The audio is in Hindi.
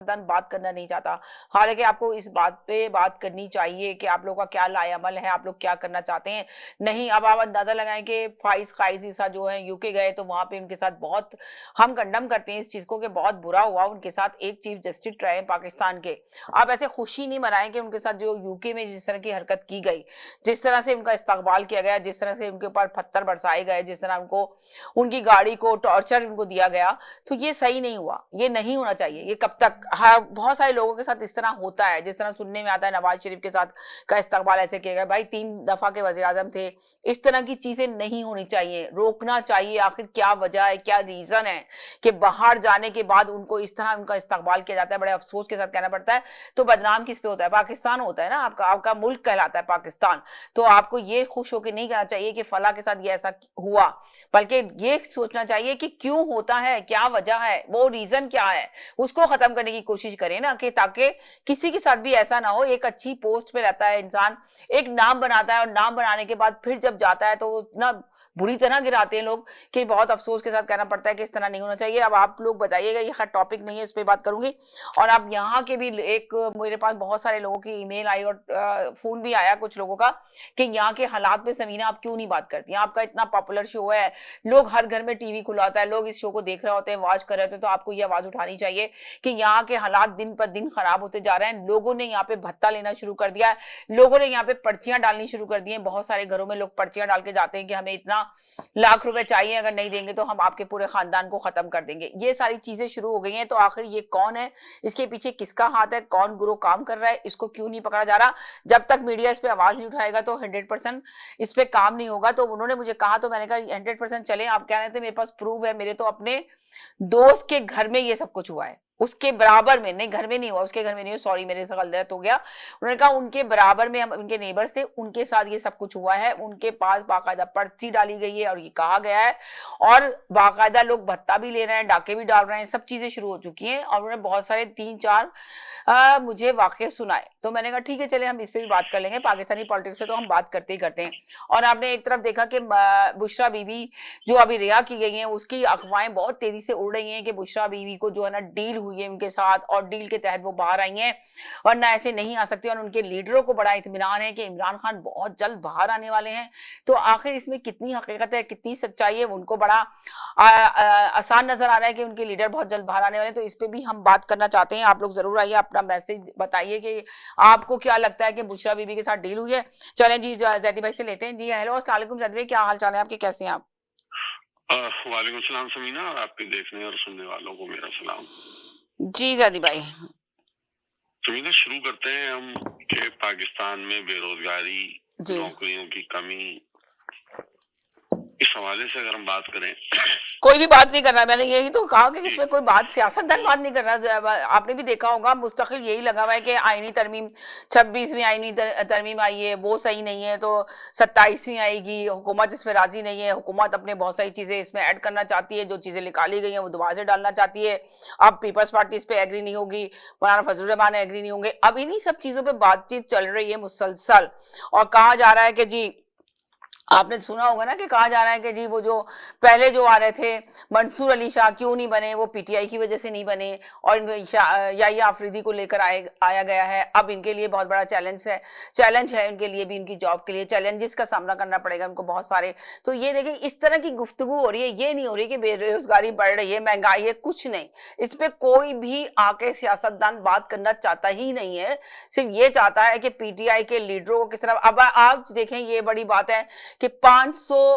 सियासतदान बात करना नहीं चाहता। हालांकि आपको इस बात पे बात करनी चाहिए कि आप लोगों का क्या लाएअमल है, आप लोग क्या करना चाहते हैं। नहीं, अब आप अंदाजा लगाएं कि फाइज काइज ईसा जो है यूके गए तो वहां पे उनके साथ बहुत हम कंडम करते हैं इस चीज को कि बहुत बुरा हुआ उनके साथ। एक चीफ जस्टिस रहे पाकिस्तान के, आप ऐसे खुशी नहीं मनाएं कि उनके साथ जो यूके में जिस तरह की हरकत की गई, जिस तरह से उनका इस्तकबाल किया गया, जिस तरह से उनके ऊपर पत्थर बरसाए गए, जिस तरह उनको उनकी गाड़ी को टॉर्चर उनको दिया गया, तो ये सही नहीं हुआ, ये नहीं होना चाहिए। ये कब तक बहुत सारे लोगों के साथ इस तरह होता है, जिस तरह सुनने में आता है नवाज शरीफ के साथ का इस्तकबाल ऐसे किया गया। भाई 3 दफा के वजीर आजम थे, इस तरह की चीजें नहीं होनी चाहिए, रोकना चाहिए। आखिर क्या वजह है, क्या रीजन है कि बाहर जाने के बाद उनको इस तरह उनका इस्तकबाल किया जाता है। बड़े अफसोस के साथ कहना पड़ता है। तो बदनाम किस पे होता है? पाकिस्तान होता है ना, आपका मुल्क कहलाता है पाकिस्तान। तो आपको ये खुश होकर नहीं कहना चाहिए कि फला के साथ ये ऐसा हुआ, बल्कि ये सोचना चाहिए कि क्यों होता है, क्या वजह है, वो रीजन क्या है, उसको खत्म करने की कोशिश करें ना, कि ताकि किसी के साथ भी ऐसा ना हो। एक अच्छी पोस्ट पे रहता है इंसान, एक नाम बनाता है और नाम बनाने के बाद फिर जब जाता है तो ना बुरी तरह गिराते हैं लोग, कि बहुत अफसोस के साथ कहना पड़ता है कि इस तरह नहीं होना चाहिए। अब आप लोग बताइएगा, ये खैर टॉपिक नहीं है, इस पे बात करूंगी। और अब यहाँ के भी एक मेरे पास बहुत सारे लोगों की ईमेल आई और फोन भी आया कुछ लोगों का कि यहाँ के हालात पे समीना आप क्यों नहीं बात करती हैं, आपका इतना पॉपुलर शो है, लोग हर घर में टीवी खुला होता है, लोग इस शो को देख रहे होते हैं, वॉच कर रहे होते हैं, तो आपको ये आवाज उठानी चाहिए कि यहाँ के हालात दिन पर दिन खराब होते जा रहे हैं। लोगों ने यहाँ पे भत्ता लेना शुरू कर दिया है, लोगों ने यहाँ पे पर्चियां डालनी शुरू कर दी हैं। बहुत सारे घरों में लोग पर्चियां डाल के जाते हैं कि हमें इतना लाख रुपए चाहिए, अगर नहीं देंगे तो हम आपके पूरे खानदान को खत्म कर देंगे। ये सारी चीजें शुरू हो गई हैं। तो आखिर ये कौन है, इसके पीछे किसका हाथ है, कौन गुरु काम कर रहा है, इसको क्यों नहीं पकड़ा जा रहा? जब तक मीडिया इस पे आवाज नहीं उठाएगा तो 100% इस पे काम नहीं होगा। तो उन्होंने मुझे कहा, तो मैंने कहा 100% चले। आप कह रहे थे मेरे पास प्रूफ है, मेरे तो अपने दोस्त के घर में ये सब कुछ हुआ है, उसके बराबर में नहीं, घर में नहीं हुआ, उसके घर में नहीं हुआ, सॉरी मेरे से गलत हो गया। उन्होंने कहा उनके बराबर में, हम उनके नेबर्स थे, उनके साथ ये सब कुछ हुआ है, उनके पास बाकायदा पर्ची डाली गई है और ये कहा गया है, और बाकायदा लोग भत्ता भी ले रहे हैं, डाके भी डाल रहे हैं, सब चीजें शुरू हो चुकी हैं। और उन्होंने बहुत सारे 3-4 मुझे वाकये सुनाए। तो मैंने कहा ठीक है, चले हम इस पे भी बात कर लेंगे, पाकिस्तानी पॉलिटिक्स पे तो हम बात करते ही करते हैं। और आपने एक तरफ देखा कि बुशरा बीबी जो अभी रिहा की गई है, उसकी अफवाहें बहुत तेजी से उड़ रही हैं कि बुशरा बीबी को जो है ना डील हुई है उनके साथ, और डील के तहत वो बाहर आई हैं, वरना ऐसे नहीं आ सकती। और उनके लीडरों को बड़ा इत्मीनान है कि इमरान खान बहुत जल्द बाहर आने वाले हैं। तो आखिर इसमें कितनी हकीकत है, कितनी सच्चाई है, उनको बड़ा आसान नजर आ रहा है कि उनके लीडर बहुत जल्द बाहर आने वाले हैं। तो इस पे भी हम बात करना चाहते हैं। आप लोग जरूर आइए, अपना मैसेज बताइए कि आपको क्या लगता है कि बुशरा बीबी के साथ डील हुई है। चलें जी, जैदी भाई से लेते हैं। जी हेलो, अस्सलाम वालेकुम जैदी भाई, क्या हाल चाल है आपके, कैसे हैं आप? वालेकुम सलाम समीना, और आपके देखने और सुनने वालों को मेरा सलाम। जी जैदी भाई, समीना, शुरू करते हैं हम कि पाकिस्तान में बेरोजगारी, नौकरियों की कमी, इस हवाले से अगर हम बात करें। कोई भी बात नहीं कर रहा, मैंने यही तो कहा कि इसमें कोई बात सियासतदान बात नहीं कर रहा। आपने भी देखा होगा मुस्तकिल यही लगा हुआ है कि आईनी तरमीम 26वीं आईनी तरमीम आई है, वो सही नहीं है, तो 27वीं आएगी। हुकूमत इसमें राजी नहीं है, हुकूमत अपने बहुत सारी चीजें इसमें ऐड करना चाहती है, जो चीजें निकाली गई हैं वो दोबारा से डालना चाहती है। अब पीपल्स पार्टी इस पे एग्री नहीं होगी, मौलाना फजलुर रहमान एग्री नहीं होंगे। अब इन्हीं सब चीजों पर बातचीत चल रही है मुसलसल, और कहा जा रहा है कि जी, आपने सुना होगा ना कि कहा जा रहा है कि जी वो जो पहले जो आ रहे थे मंसूर अली शाह क्यों नहीं बने, वो पीटीआई की वजह से नहीं बने, और याहिया आफरीदी को लेकर आया गया है। अब इनके लिए बहुत बड़ा चैलेंज है उनके लिए भी, इनकी जॉब के लिए चैलेंजेस का सामना करना पड़ेगा उनको बहुत सारे। तो ये देखिए, इस तरह की गुफ्तगू हो रही है, ये नहीं हो रही कि बेरोजगारी बढ़ रही है, महंगाई है, कुछ नहीं। इस पे कोई भी आके सियासतदान बात करना चाहता ही नहीं है, सिर्फ ये चाहता है कि पीटीआई के लीडरों को किस तरह। अब आप देखें, ये बड़ी बात है कि 500